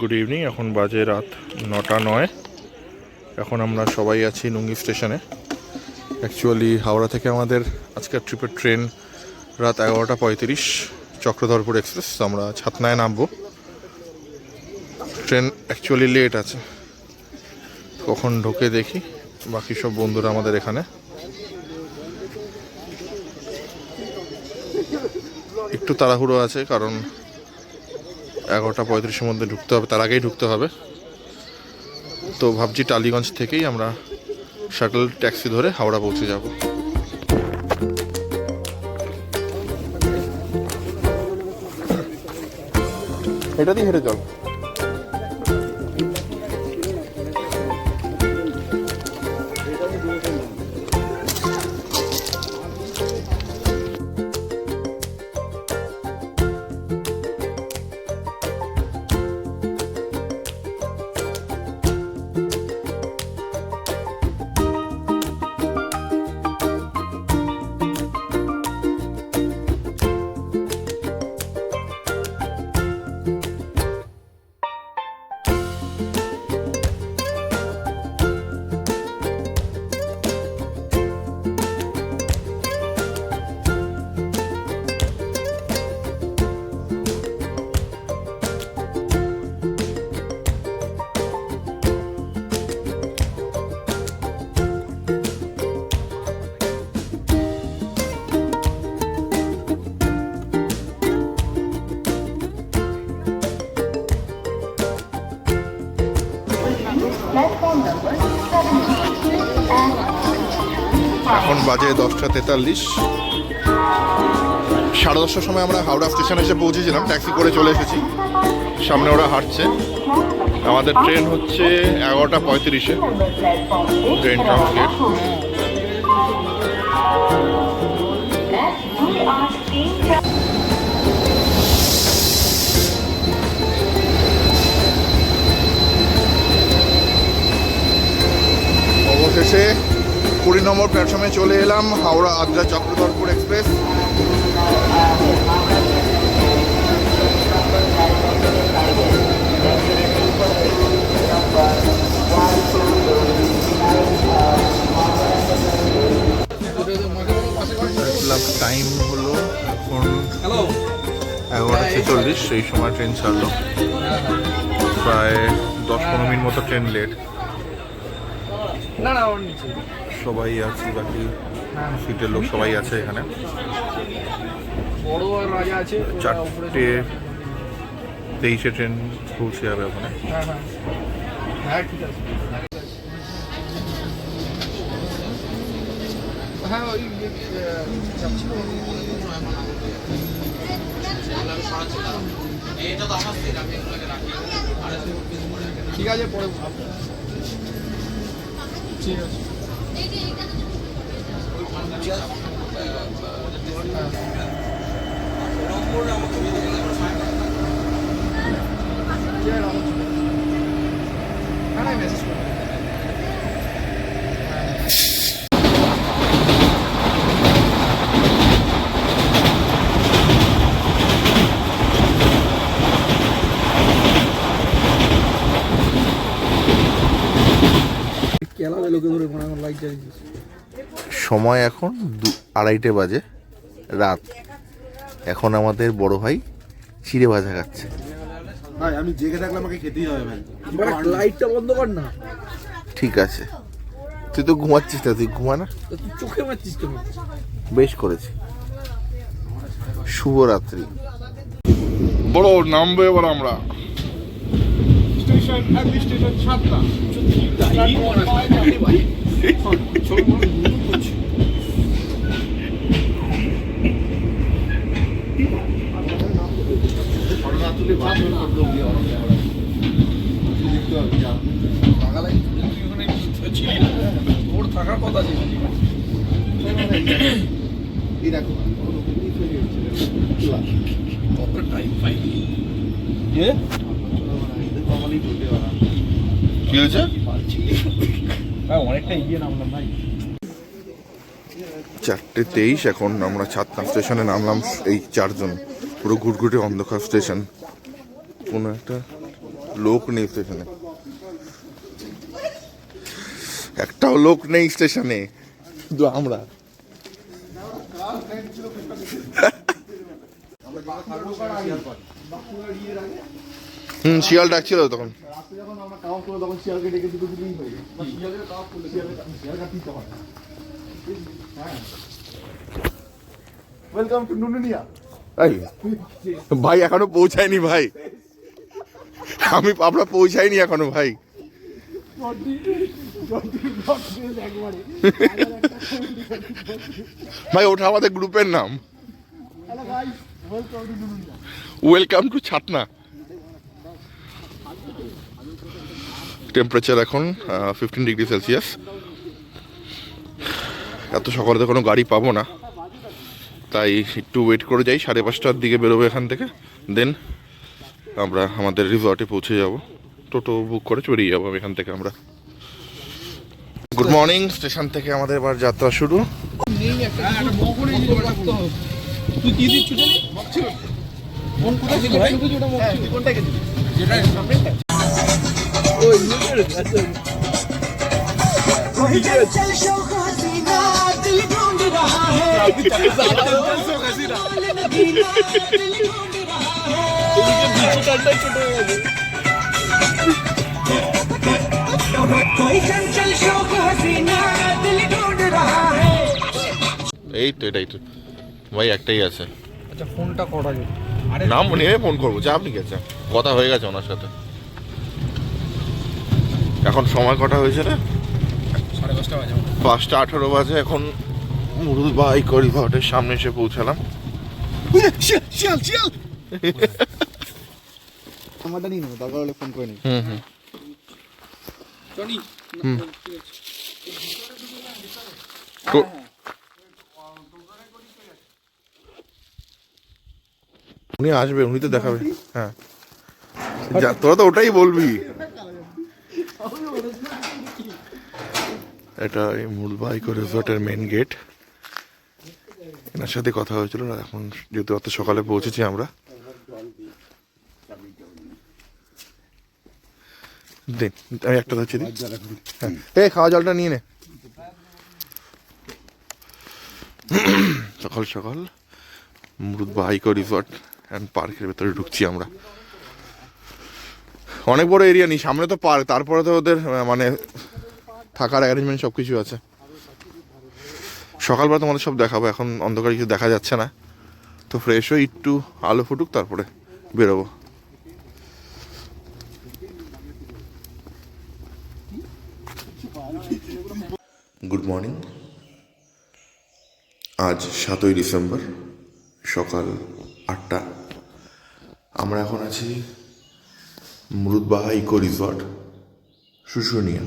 Good evening. এখন বাজে রাত 9:09। এখন আমরা সবাই আছি নুঙ্গি স্টেশনে। অ্যাকচুয়ালি হাওড়া থেকে আমাদের আজকের ট্রিপের ট্রেন রাত 11:35, চক্রধরপুর এক্সপ্রেস। আমরা ছাতনায় নামবো। ট্রেন অ্যাকচুয়ালি লেট আছে, কখন ঢোকে দেখি। বাকি সব বন্ধুরা আমাদের এখানে। একটু তাড়াহুড়ো আছে, কারণ 11:35-এর মধ্যে ঢুকতে হবে, তার আগেই ঢুকতে হবে। তো ভাবছি টালিগঞ্জ থেকেই আমরা শাটল ট্যাক্সি ধরে হাওড়া পৌঁছে যাব। এটা দিয়ে হেঁটে চল। এখন বাজে 10:43। 10:30টার সময় আমরা হাওড়া স্টেশনে এসে পৌঁছেছিলাম, ট্যাক্সি করে চলে এসেছি। সামনে ওরা হাঁটছে। আমাদের ট্রেন হচ্ছে 11:35-এ, ট্রেন ট্রান্সগেট। অবশেষে 20 নম্বর প্ল্যাটফর্মে চলে এলাম, হাওড়া আদ্রা চক্রধরপুর এক্সপ্রেস। টাইম হলো এখন 11:46, সেই সময় ট্রেন ছাড়লো। প্রায় 10-15 মিনিট মতো ট্রেন লেট। সবাই আছি, বাকি সিটের লোক সবাই আছে এখানে। 4:23-এ ট্রেন পৌঁছে যাবে ওখানে। ঠিক আছে, পরে ঠিক আছে। সময় এখন 2:30 বাজে রাত। এখন আমাদের বড় ভাই চিড়ে ভাজা খাচ্ছে। ভাই আমি জেগে থাকলে আমাকে খেতেই হবে ভাই। লাইটটা বন্ধ কর না। ঠিক আছে, তুই তো ঘুমাচ্ছিস না, তুই ঘুমা না। তুই চোখে মারছিস কেন? বেশ করেছি। শুভরাত্রি। বড় নামবো এবার আমরা। স্টেশন সাতটা। ওর থাকার কথা ছিল। কি হয়েছে? অনেকটা এগিয়ে নামলাম ভাই। 4:23 এখন আমরা ছাতনা স্টেশনে নামলাম। এই 4 জন, পুরো ঘুটঘুটে অন্ধকার স্টেশন। কোনো একটা লোক নেই স্টেশনে, একটাও লোক নেই স্টেশনে, শুধু আমরা। শিয়াল ডাকছিল তখন। Welcome to Nununia. ভাই এখনো পৌঁছায়নি ভাই, আমরা পৌঁছাইনি এখনো ভাই। ভাই ওটা আমাদের গ্রুপের নাম, ওয়েলকাম টু ছাতনা। টেম্পারেচার এখন 15 ডিগ্রি সেলসিয়াস। এত সকালে তো কোনো গাড়ি পাবো না, তাই একটু ওয়েট করে যাই, 5:30টার দিকে বেরোবো এখান থেকে, দেন আমরা আমাদের রিসর্টে পৌঁছে যাব। টোটো বুক করে চড়িয়ে যাবো এখান থেকে আমরা। গুড মর্নিং, স্টেশন থেকে আমাদের এবার যাত্রা শুরু। তুই কি দিচ্ছ জানি ফোন কোথায় ছিল ভাই? কোনটা গেছিস? যেটা সামনে ওই আচ্ছা कोई चल शो हसीना दिल ढूंढ रहा है चल शो हसीना दिल ढूंढ रहा है এদিকে নিচে টানটাই ছোট হয়ে গেছে। कोई चल शो हसीना दिल ढूंढ रहा है। এই তো এটাই তো ভাই, একটাই আছে। আচ্ছা ফোনটা করা যাবে? নাম নিয়ে ফোন করবো, চাপ নিয়ে গেছে, কথা হয়ে গেছে ওনার সাথে। এখন সময় কটা হয়েছে রে? 5:30 বাজে। 5:18 বাজে। এখন মুরুদবাই করিডোরের সামনে এসে পৌঁছালাম। শিয়াল শিয়াল আমারটা নিয়ে নেবো, দরকার হলে ফোন করে নিই। হুম টনি তো- উনি আসবে, উনি তো দেখাবে। হ্যাঁ তোরা তো ওটাই বলবি। এটা এই মুরুদবাই রিসর্টের মেন গেট। এনার সাথে কথা হয়েছিল, এখন যেহেতু অত সকালে পৌঁছেছি আমরা। দেখ আমি একটা ধরছি, এই খাওয়া জলটা নিয়ে নে। সকাল সকাল মুরুদবাই রিসর্ট অ্যান্ড পার্কের ভেতরে ঢুকছি আমরা। অনেক বড় এরিয়া নেই, সামনে তো পার্ক, তারপরে তো ওদের মানে থাকার অ্যারেঞ্জমেন্ট সব কিছু আছে। সকালবেলা তোমাদের সব দেখাবো, এখন অন্ধকারে কিছু দেখা যাচ্ছে না, তো ফ্রেশ হয়ে একটু আলো ফুটুক তারপরে বেরোবো। Good morning. আজ 7ই ডিসেম্বর, সকাল 8টা। আমরা এখন আছি মুরুদবাই ইকো রিসর্ট, শুশুনিয়া।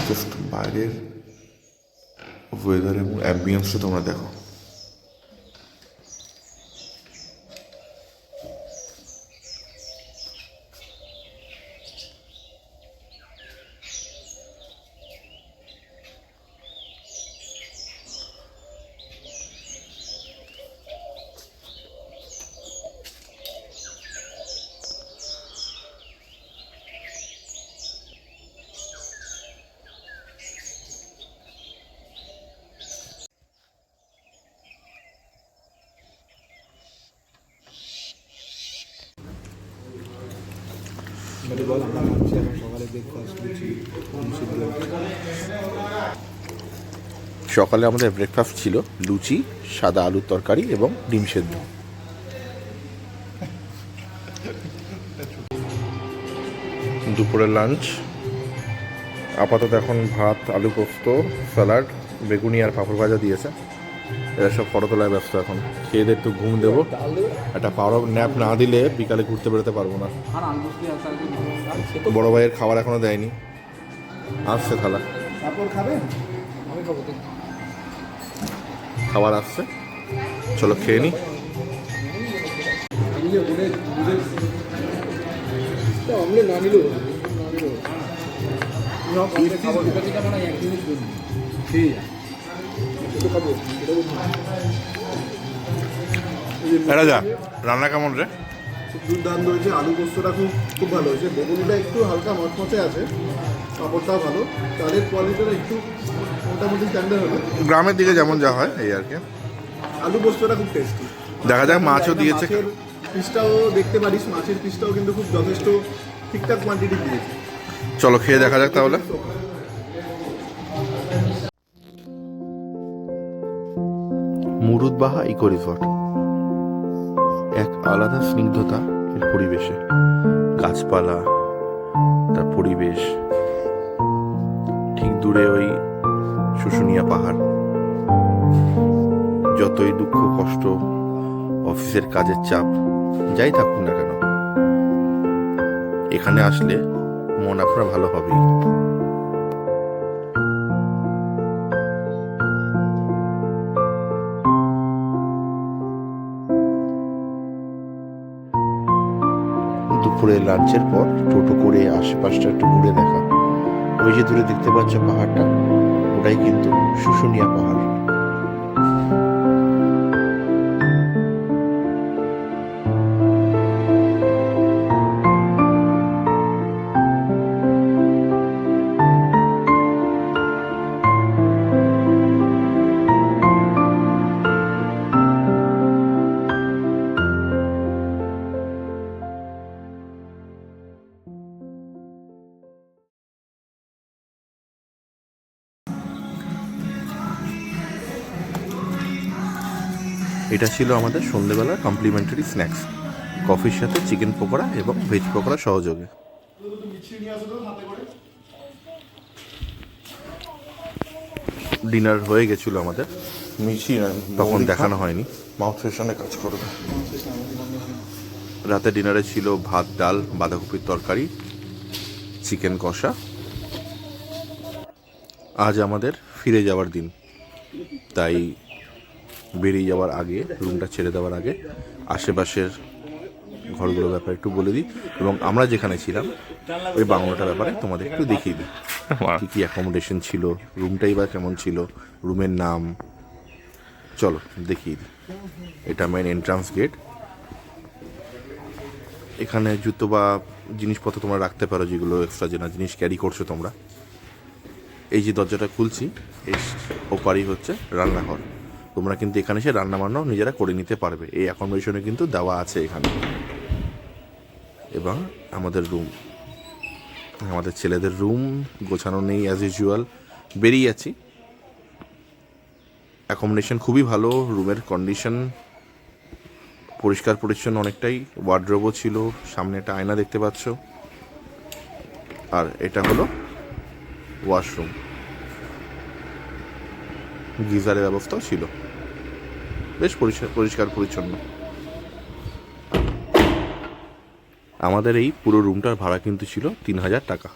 জাস্ট বাইরের ওয়েদার এবং অ্যাম্বিয়েন্সটা তোমরা দেখো। সকালে আমাদের ব্রেকফাস্ট ছিল লুচি, সাদা আলুর তরকারি এবং ডিম সেদ্ধ। দুপুরের লাঞ্চ আপাতত এখন ভাত, আলু পোস্ত, স্যালাড, বেগুনি আর পাঁপড় ভাজা দিয়েছে। এরা সব ফটো তোলায় ব্যস্ত। এখন খেয়ে দিয়ে একটু ঘুম দেবো। একটা পাওয়ার ন্যাপ না দিলে বিকালে ঘুরতে বেরোতে পারবো না। বড় ভাইয়ের খাবার এখনো দেয়নি, আসছে থালা, খাবার আসছে, চলো খেয়ে নি। রাজা রান্না কেমন রে? খুব দুর্দান্ত হয়েছে। আলু পোস্তটা খুব খুব ভালো হয়েছে। বেগুনিটা একটু হালকা মচমচে আছে, পাঁপড়টাও ভালো, চালের কোয়ালিটিটা একটু মোটামুটি স্ট্যান্ডার্ড হলো। গ্রামের দিকে যেমন যা হয় এই আর কি। আলু পোস্তটা খুব টেস্টি। দেখা যাক, মাছও দিয়েছে। মাছের পিসটাও দেখতে পারিস, মাছের পিসটাও কিন্তু খুব যথেষ্ট ঠিকঠাক কোয়ান্টিটি দিয়েছে। চলো খেয়ে দেখা যাক তাহলে। মুরুদবাহা ইকো রিসর্ট, এক আলাদা স্নিগ্ধতা এর পরিবেশে, গাছপালা, তার পরিবেশ, ঠিক দূরে ওই শুশুনিয়া পাহাড়। যতই দুঃখ কষ্ট, অফিসের কাজের চাপ যাই থাকুক না কেন, এখানে আসলে মন আপনার ভালো হবেই। দুপুরে লাঞ্চের পর টোটো করে আশেপাশটা একটু ঘুরে দেখা। ওই যে দূরে দেখতে পাচ্ছ পাহাড়টা, ওটাই কিন্তু শুশুনিয়া পাহাড়। এটা ছিল আমাদের সন্ধ্যেবেলার কমপ্লিমেন্টারি স্ন্যাক্স, কফির সাথে চিকেন পকোড়া এবং ভেজ পকোড়া সহযোগে। ডিনার হয়ে গেছিল আমাদের, তখন দেখানো হয়নি, মাউথ ফ্রেশনে কাজ করবে। রাতে ডিনারে ছিল ভাত, ডাল, বাঁধাকপির তরকারি, চিকেন কষা। আজ আমাদের ফিরে যাওয়ার দিন, তাই বেরিয়ে যাওয়ার আগে, রুমটা ছেড়ে দেওয়ার আগে আশেপাশের ঘরগুলোর ব্যাপারে একটু বলে দিই, এবং আমরা যেখানে ছিলাম ওই বাংলোটার ব্যাপারে তোমাদের একটু দেখিয়ে দিই। কী কী অ্যাকোমোডেশন ছিল, রুমটাই বা কেমন ছিল, রুমের নাম, চলো দেখিয়ে দিই। এটা মেন এন্ট্রান্স গেট। এখানে জুতো বা জিনিসপত্র তোমরা রাখতে পারো, যেগুলো এক্সট্রা যে না জিনিস ক্যারি করছো তোমরা। এই যে দরজাটা খুলছি, এই ওপারই হচ্ছে রান্নাঘর। তোমরা কিন্তু এখানে এসে রান্না বান্নাও নিজেরা করে নিতে পারবে, এই অ্যাকোমোডেশনে কিন্তু দেওয়া আছে এখানে। এবং আমাদের রুম, আমাদের ছেলেদের রুম গোছানো নেই অ্যাজ ইউজুয়াল, বেরিয়ে আছি। অ্যাকোমোডেশন খুবই ভালো, রুমের কন্ডিশন পরিষ্কার পরিচ্ছন্ন অনেকটাই। ওয়ার্ড্রোবও ছিল, সামনে একটা আয়না দেখতে পাচ্ছ। আর এটা হলো ওয়াশরুম, গিজারের ব্যবস্থাও ছিল, বেশ পরিষ্কার পরিচ্ছন্ন। আমাদের এই পুরো রুমটার ভাড়া কিন্তু ছিল 3000 টাকা।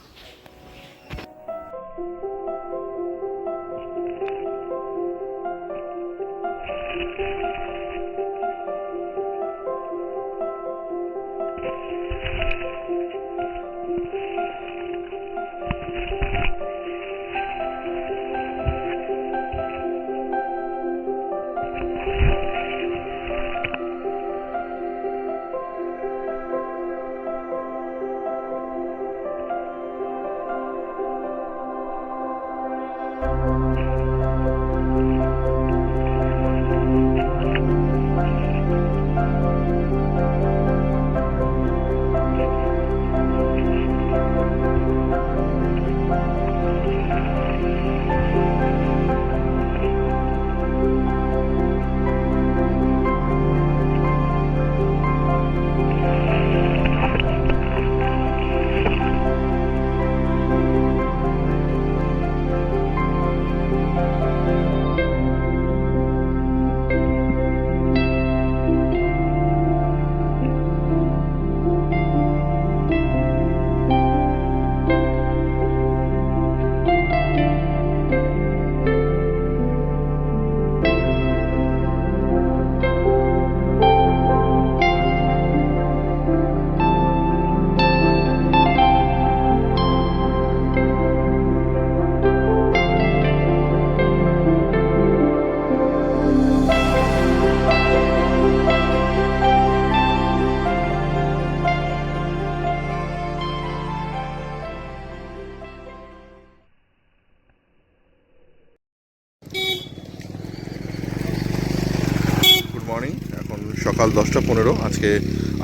সকাল 10:15, আজকে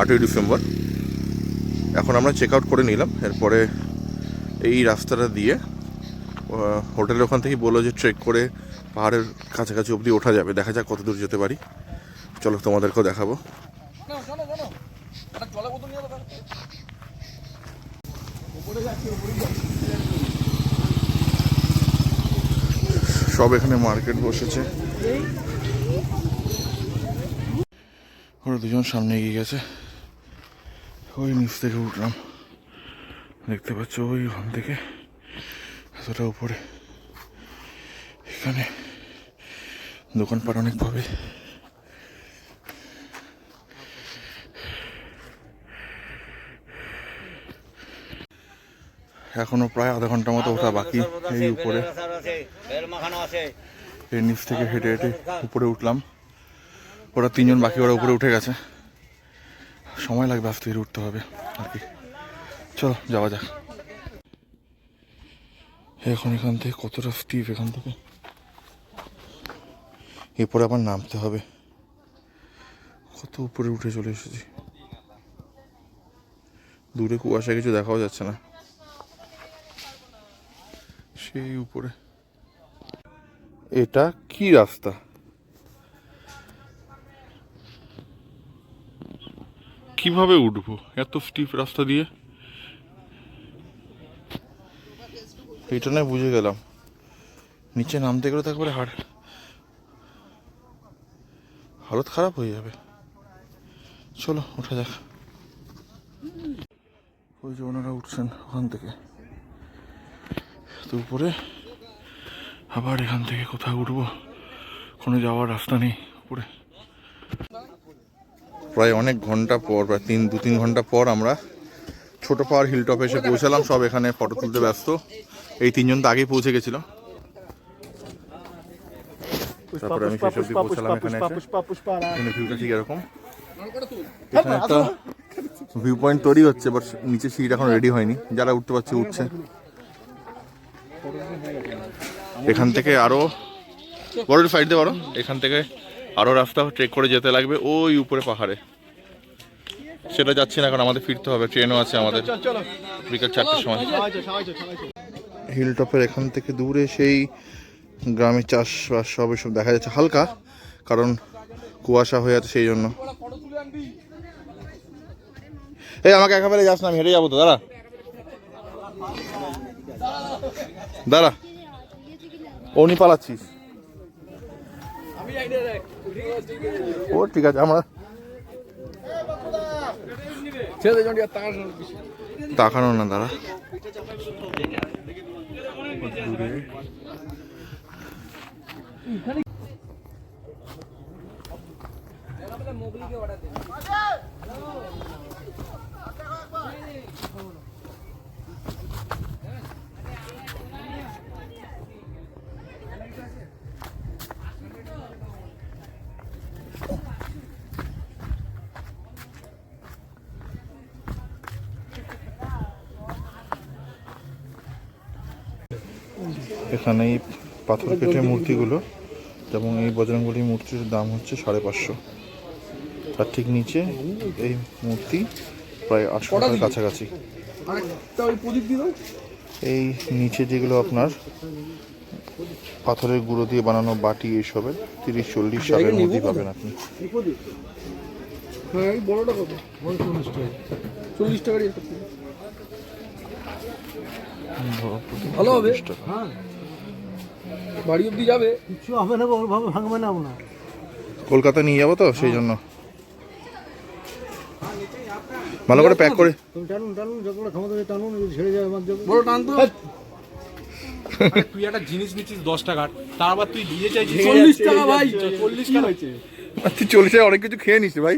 8ই ডিসেম্বর। এখন আমরা চেক আউট করে নিলাম। এরপরে এই রাস্তাটা দিয়ে হোটেলের ওখান থেকেই বললো যে ট্রেক করে পাহাড়ের কাছাকাছি অবধি ওঠা যাবে। দেখা যাক কত দূর যেতে পারি। চলো তোমাদেরকেও দেখাবো। সব এখানে মার্কেট বসেছে। ওরা দুজন সামনে এগিয়ে গেছে। ওই নিচ থেকে উঠলাম, দেখতে পাচ্ছ ওইখান থেকে এতটা উপরে। এখানে দোকানপাট অনেক পাবে। এখনো প্রায় আধা ঘন্টা মতো ওঠা বাকি। এই উপরে এই নিচ থেকে হেঁটে হেঁটে উপরে উঠলাম। ওরা তিনজন বাকি, ওরা উপরে উঠে গেছে। সময় লাগবে, আস্তে ধীরে উঠতে হবে আর কি। চলো যাওয়া যাক। এখন এখান থেকে কতটা স্টিপ, এখান থেকে এরপরে আবার নামতে হবে। কত উপরে উঠে চলে এসেছি। দূরে কুয়াশা, কিছু দেখাও যাচ্ছে না। সেই উপরে এটা কি রাস্তা? কিভাবে উঠবো এত স্টিপ রাস্তা দিয়ে? এটা না বুঝে গেলাম, নিচে নামতে গেলে তারপরে হালত খারাপ হয়ে যাবে। চলো ওঠা যাক। ওই যে ওনারা উঠছেন ওখান থেকে, তো উপরে আবার এখান থেকে কোথাও উঠবো, কোনো যাওয়ার রাস্তা নেই উপরে। প্রায় অনেক ঘন্টা পর, প্রায় 2-3 ঘন্টা পর আমরা ছোট পাহাড় হিলটপে এসে পৌঁছালাম। সব এখানে ফটো তুলতে ব্যস্ত। এই তিনজন তো আগেই পৌঁছে গেছিল। তারপরে আমি শেষ অব্দি পৌঁছালাম এখানে এসে। ভিউটা ঠিক এরকম। এখানে একটা ভিউ পয়েন্ট তৈরি হচ্ছে, বাট নিচে সিট এখন রেডি হয়নি। যারা উঠতে পারছে উঠছে। এখান থেকে আরো বড় সাইড দিয়ে পারো, এখান থেকে আরো রাস্তা ট্রেক করে যেতে লাগবে ওই উপরে পাহাড়ে। সেটা যাচ্ছি না, এখন আমাদের ফিরতে হবে। ট্রেনও আছে আমাদের বিকাল 4টার সময়। হিল টপের এখান থেকে দূরে সেই গ্রামে চাষবাস সব এসব দেখা যাচ্ছে হালকা, কারণ কুয়াশা হয়ে আছে সেই জন্য। এই আমাকে একেবারে যাস না, আমি হেঁটে যাবো তো। দাঁড়া দাঁড়া, ওনি পালাচ্ছিস? ও ঠিক আছে, আমরা তাকানো না। দাঁড়া, এখানে এই পাথর কেটে মূর্তিগুলো, যেমন এই বজরংবলী মূর্তির দাম হচ্ছে 550। তার ঠিক নিচে এই মূর্তি প্রায় 800 টাকার কাছাকাছি। এই নিচে যেগুলো আপনার পাথরের গুঁড়ো দিয়ে বানানো বাটি, এইসবের 30-40 সালের মধ্যে পাবেন আপনি। ভালো হবে, বাড়ি অব্দি যাবে, কিছু হবে না, ওভাবে ভাঙবে না। আমরা কলকাতা নিয়ে যাবো তো সেই জন্য ভালো করে প্যাক করে। টানুন টানুন, যতটা ক্ষমতা টানুন, ছেড়ে যায় আমার বড় টান তো। তুই একটা জিনিস নিচ্ছিস 10 টাকার, তারপর তুই দিয়ে চাইছিস 40 টাকা। ভাই 40 টাকা হয়েছে। তুই 40 টাকা অনেক কিছু খেয়ে নিস ভাই।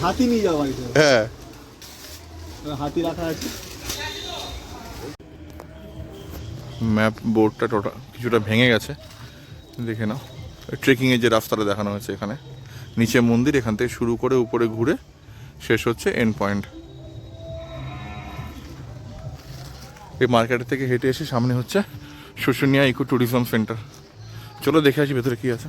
হাতি নিয়ে যাওয়া হয়েছে। হ্যাঁ, হাতি রাখা আছে। ম্যাপ বোর্ডটা টোটাল কিছুটা ভেঙে গেছে, দেখে নাও। ট্রেকিংয়ের যে রাস্তাটা দেখানো হয়েছে, এখানে নিচে মন্দির, এখান থেকে শুরু করে উপরে ঘুরে শেষ হচ্ছে এন্ড পয়েন্ট। এই মার্কেটের থেকে হেঁটে এসে সামনে হচ্ছে শুশুনিয়া ইকো ট্যুরিজম সেন্টার। চলো দেখে আসি ভেতরে কি আছে।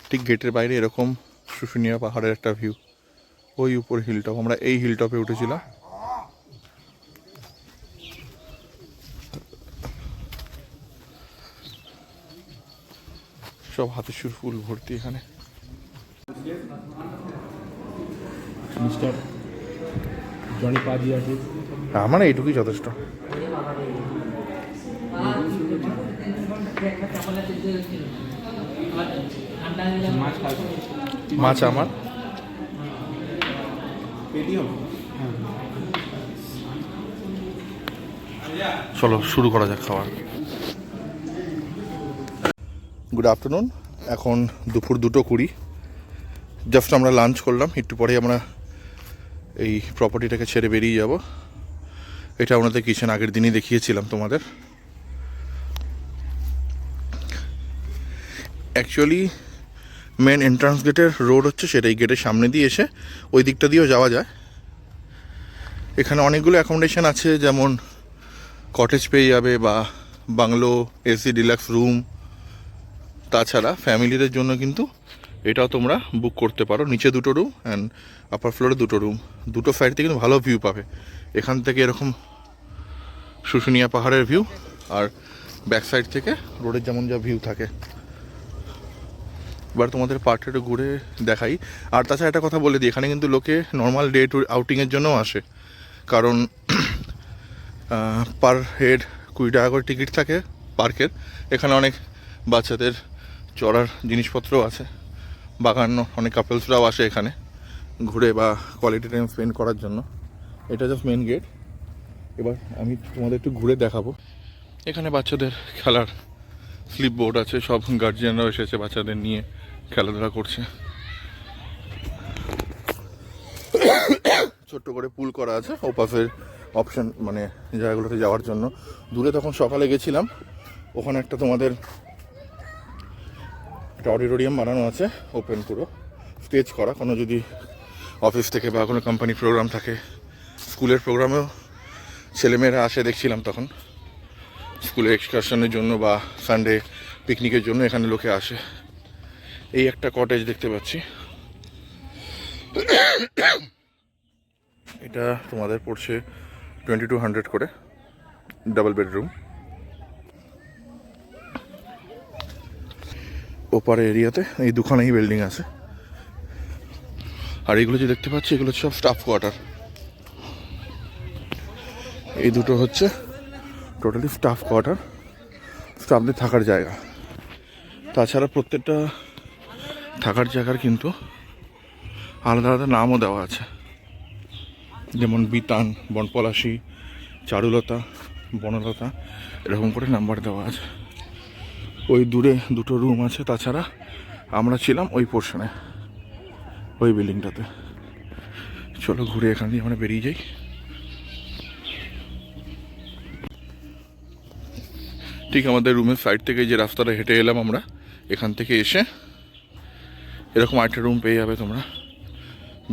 ঠিক গেটের বাইরে এরকম শুশুনিয়া পাহাড়ের একটা ভিউ। ওই উপর হিলটপ, আমরা এই হিলটপে উঠেছিলাম। সব হাতে সুর ফুল ভর্তি এখানে। মিস্টার জনি পাজি আছে। আমার এইটুকুই যথেষ্ট। মাছ আমার চলো শুরু করা যাক খাওয়া। গুড আফটারনুন, এখন দুপুর 2:20। জাস্ট আমরা লাঞ্চ করলাম, একটু পরেই আমরা এই প্রপার্টিটাকে ছেড়ে বেরিয়ে যাব। এটা আমাদের কিচেন, আগের দিনই দেখিয়েছিলাম তোমাদের। অ্যাকচুয়ালি মেন এন্ট্রান্স গেটের রোড হচ্ছে সেটাই, গেটের সামনে দিয়ে এসে ওই দিকটা দিয়েও যাওয়া যায়। এখানে অনেকগুলো অ্যাকোমোডেশন আছে, যেমন কটেজ পেয়ে যাবে বা বাংলো, এসি ডিলাক্স রুম। তাছাড়া ফ্যামিলিদের জন্য কিন্তু এটাও তোমরা বুক করতে পারো। নিচে 2টো রুম অ্যান্ড আপার ফ্লোরে 2টো রুম। দুটো সাইড থেকে কিন্তু ভালো ভিউ পাবে এখান থেকে, এরকম শুশুনিয়া পাহাড়ের ভিউ, আর ব্যাক সাইড থেকে রোডের যেমন যা ভিউ থাকে। এবার তোমাদের পার্কটা একটু ঘুরে দেখাই। আর তাছাড়া একটা কথা বলে দিই, এখানে কিন্তু লোকে নর্মাল ডে ট্যুর আউটিংয়ের জন্যও আসে, কারণ পার হেড 20 টাকা করে টিকিট থাকে পার্কের। এখানে অনেক বাচ্চাদের চড়ার জিনিসপত্রও আছে, বাগান, অনেক কাপলসরাও আসে এখানে ঘুরে বা কোয়ালিটি টাইম স্পেন্ড করার জন্য। এটা জাস্ট মেন গেট। এবার আমি তোমাদের একটু ঘুরে দেখাবো। এখানে বাচ্চাদের খেলার স্লিপ বোর্ড আছে, সব গার্জিয়ানরাও এসেছে বাচ্চাদের নিয়ে খেলাধুলা করছে। ছোট্ট করে পুল করা আছে ওপাশের অপশন, মানে জায়গাগুলোতে যাওয়ার জন্য। দূরে তখন সকালে গেছিলাম, ওখানে একটা তোমাদের একটা অডিটোরিয়াম বানানো আছে, ওপেন পুরো স্টেজ করা। কোনো যদি অফিস থেকে বা কোনো কোম্পানি প্রোগ্রাম থাকে, স্কুলের প্রোগ্রামেও ছেলেমেয়েরা আসে দেখছিলাম তখন, স্কুলের এক্সকারশনের জন্য বা সানডে পিকনিকের জন্য এখানে লোকে আসে। এই একটা কটেজ দেখতে পাচ্ছি, এটা তোমাদের পড়ছে 2200 করে, ডাবল বেডরুম। ওপারে এরিয়াতে এই দুখানেই বিল্ডিং আছে। আর এগুলো যে দেখতে পাচ্ছি এগুলো সব স্টাফ কোয়ার্টার। এই দুটো হচ্ছে টোটালি স্টাফ কোয়ার্টার, স্টাফদের থাকার জায়গা। তাছাড়া প্রত্যেকটা থাকার জায়গার কিন্তু আলাদা আলাদা নামও দেওয়া আছে, যেমন বিতান, বনপলাশি, চারুলতা, বনলতা, এরকম করে নাম্বার দেওয়া আছে। ওই দূরে 2টো রুম আছে। তাছাড়া আমরা ছিলাম ওই পোর্শনে, ওই বিল্ডিংটাতে। চলো ঘুরে এখান দিয়ে আমরা বেরিয়ে যাই। ঠিক আমাদের রুমের সাইড থেকে যে রাস্তাটা হেঁটে এলাম আমরা, এখান থেকে এসে এরকম আরেকটা রুম পেয়ে যাবে তোমরা,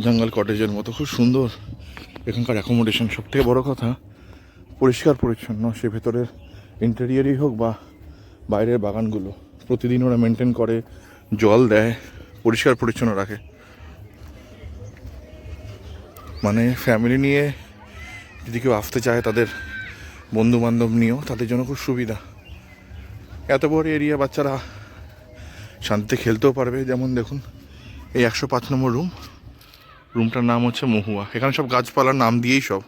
জঙ্গল কটেজের মতো, খুব সুন্দর এখানকার অ্যাকোমোডেশন। সবথেকে বড় কথা পরিষ্কার পরিচ্ছন্ন, সে ভেতরের ইন্টেরিয়ারই হোক বা বাইরের বাগানগুলো প্রতিদিন ওরা মেনটেন করে, জল দেয়, পরিষ্কার পরিচ্ছন্ন রাখে। মানে ফ্যামিলি নিয়ে যদি কেউ আসতে চায়, তাদের বন্ধু বান্ধব নিয়েও তাদের জন্য খুব সুবিধা। এত বড় এরিয়া, বাচ্চারা শান্তিতে খেলতেও পারবে। যেমন দেখুন এই 105 নম্বর রুম, রুমটার নাম হচ্ছে মহুয়া। এখানে সব গাছপালার নাম দিয়েই সব।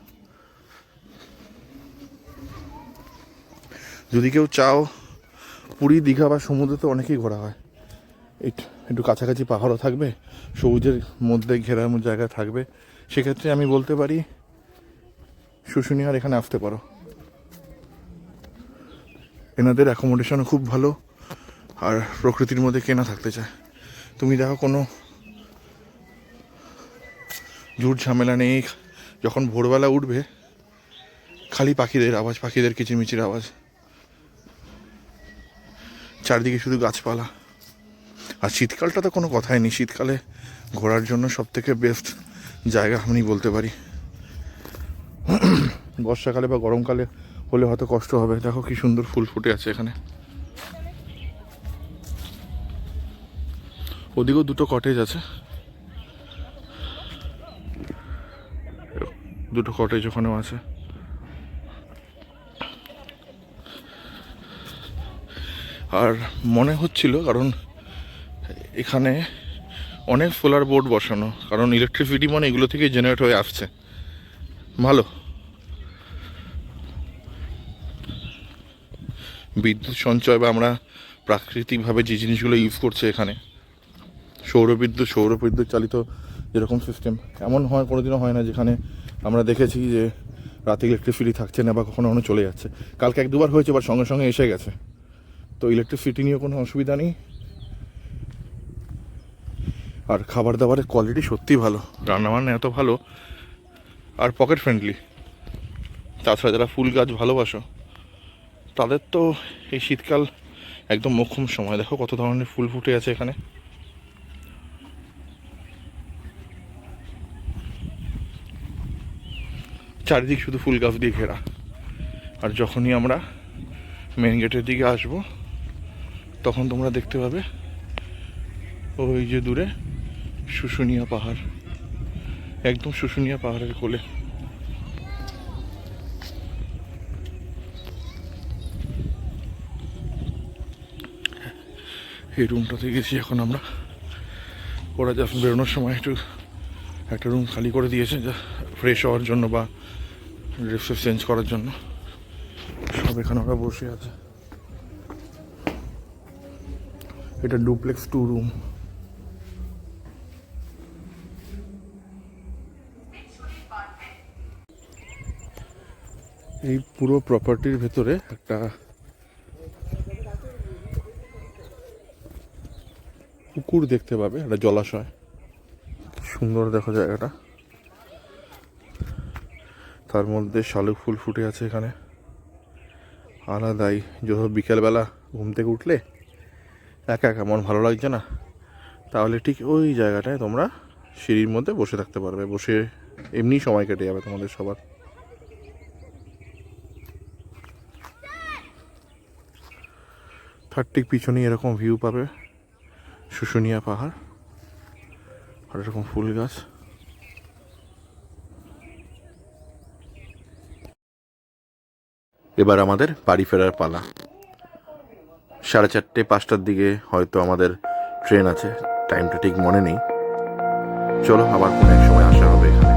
যদি কেউ চাও, পুরী, দীঘা বা সমুদ্রে তো অনেকেই ঘোরা হয়, একটু কাছাকাছি পাহাড়ও থাকবে, সবুজের মধ্যে ঘেরার জায়গা থাকবে, সেক্ষেত্রে আমি বলতে পারি শুশুনিয়ার এখানে আসতে পারো। এনাদের অ্যাকোমোডেশনও খুব ভালো, আর প্রকৃতির মধ্যে কেনা থাকতে চায়। তুমি দেখো কোনো ঝুট ঝামেলা নেই। যখন ভোরবেলা উঠবে, খালি পাখিদের আওয়াজ, পাখিদের কিচিরমিচির আওয়াজ, চারদিকে শুধু গাছপালা। আর শীতকালটা তো কোনো কথাই নেই, শীতকালে ঘোরার জন্য সব থেকে বেস্ট জায়গা আমি বলতে পারি। বর্ষাকালে বা গরমকালে হলে হয়তো কষ্ট হবে। দেখো কি সুন্দর ফুল ফুটে আছে এখানে। ওদিকেও দুটো কটেজ আছে, দুটো কটেজ ওখানেও আছে। আর মনে হচ্ছিল, কারণ এখানে অনেক সোলার বোর্ড বসানো, কারণ ইলেকট্রিসিটি মানে এগুলো থেকে জেনারেট হয়ে আসছে। ভালো বিদ্যুৎ সঞ্চয়, বা আমরা প্রাকৃতিকভাবে যে জিনিসগুলো ইউজ করছে এখানে, সৌরবিদ্যুৎ চালিত যেরকম সিস্টেম, এমন হয় কোনোদিনও হয় না যেখানে আমরা দেখেছি যে রাতে ইলেকট্রিসিটি থাকছে না বা কখনো কখনো চলে যাচ্ছে। কালকে 1-2বার হয়েছে, বা সঙ্গে সঙ্গে এসে গেছে। তো ইলেকট্রিসিটি নিয়ে কোনো অসুবিধা নেই। আর খাবার দাবারের কোয়ালিটি সত্যিই ভালো, রান্নাবান্না এত ভালো, আর পকেট ফ্রেন্ডলি। তাছাড়া যারা ফুল গাছ ভালোবাসো তাদের তো এই শীতকাল একদম মোক্ষম সময়। দেখো কত ধরনের ফুল ফুটে আছে এখানে। চারিদিক শুধু ফুল গাছ দিয়ে ঘেরা। আর যখনই আমরা মেন গেটের দিকে আসবো তখন তোমরা দেখতে পাবে ওই যে দূরে শুশুনিয়া পাহাড়, একদম শুশুনিয়া পাহাড়ের কোলে। এই রুমটাতে গেছি এখন আমরা। ওরা যখন বেরোনোর সময় একটা রুম খালি করে দিয়েছে, যা ফ্রেশ হওয়ার জন্য বা ড্রেস চেঞ্জ করার জন্য। সব এখানে ওরা বসে আছে। এটা ডুপ্লেক্স 2 রুম। এই পুরো প্রপার্টির ভেতরে একটা পুকুর দেখতে পাবে, একটা জলাশয়। সুন্দর দেখো জায়গাটা। তার মধ্যে শালুক ফুল ফুটে আছে এখানে আলাদাই। যখন বিকেলবেলা ঘুম থেকে উঠলে একা একা মন ভালো লাগছে না, তাহলে ঠিক ওই জায়গাটায় তোমরা সিঁড়ির মধ্যে বসে থাকতে পারবে। বসে এমনি সময় কেটে যাবে তোমাদের সবার। তার ঠিক পিছনেই এরকম ভিউ পাবে, শুশুনিয়া পাহাড় আর এরকম ফুল গাছ। এবার আমাদের বাড়ি ফেরার পালা। 4:30-5টার দিকে হয়তো আমাদের ট্রেন আছে, টাইমটা ঠিক মনে নেই। চলো আবার কোনো এক সময় আসা হবে এখানে।